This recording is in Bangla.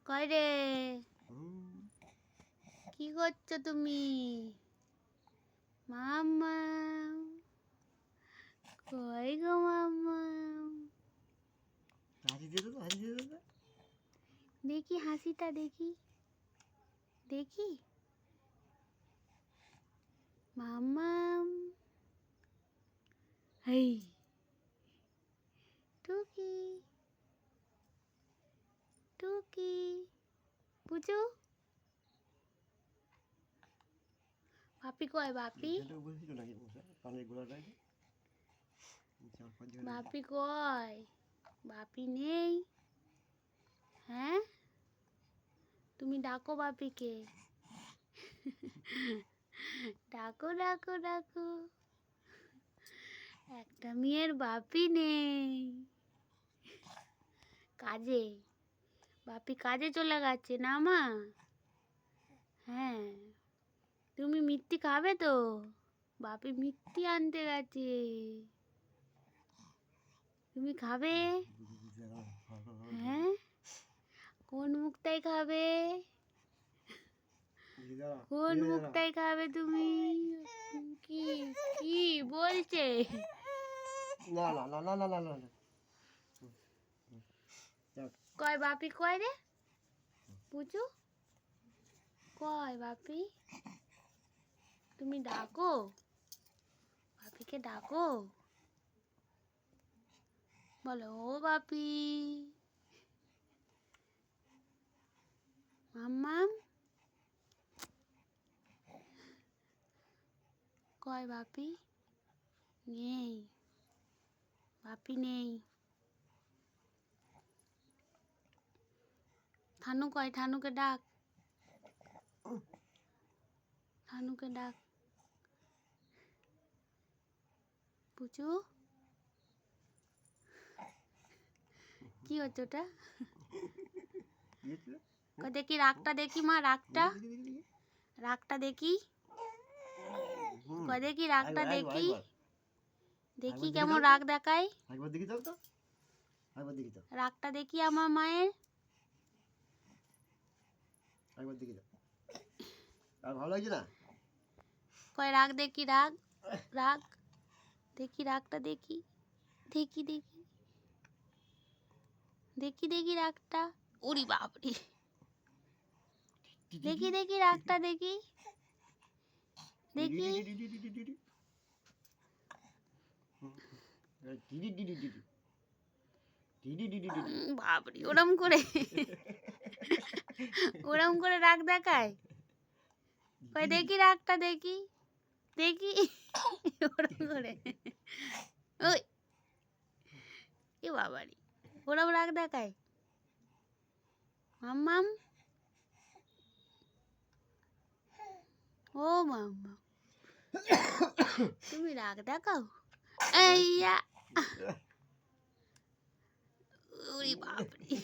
কই রে, কি করছো তুমি? মাম্মা কই গো মাম্মা? দেখি হাসিটা দেখি দেখি। মাম্মা হেই টুকি টুকি পুচু। বাপি কয়? বাপি বাপি কয়? বাপি নেই? হ্যাঁ, তুমি ডাকো বাপিকে। ডাকো ডাকো ডাকো। একটা মেয়ের বাপি নেই। কাজে, বাপি কাজে চলে গেছে না মা? হ্যাঁ, তুমি মিষ্টি খাবে তো? বাপি মিষ্টি আনতে গেছে, তুমি খাবে? হ্যাঁ, কোন মুখটাই খাবে? কোন মুখটাই খাবে তুমি? কি কি বলছে? কয় বাপি কয় রে পুচু? কয় বাপি? তুমি ডাকো বাপিকে, ডাকো, বলো ও বাপি। মাম্মাম কয় বাপি? নেই, বাপি নেই। থানু কয়? থানুকে ডাক, থানুকে ডাক। পুচু কি হচ্ছে ওটা? দেখি রাগটা দেখি মা, রাগটা, রাগটা দেখি। কয় দেখি রাগটা দেখি, দেখি কেমন রাগ দেখায়। রাগটা দেখি আমার মায়ের। ভালো লাগছে না? কয় রাগ দেখি, রাগ রাগ দেখি, রাগটা দেখি দেখি দেখি দেখি দেখি রাগটা। ওরে বাপরে, দেখি দেখি রাগটা দেখি দেখি। বাপরে, ওরম করে ওরম করে রাগ দেখায়। কয় দেখি রাগটা দেখি দেখি। ওরম করে, ওই এ বাবারি, ওরম রাগ দেখায়। মাম্মাম ও মাম্মা, তুমি রাগ দেখাও? এই ওরে বাপরে।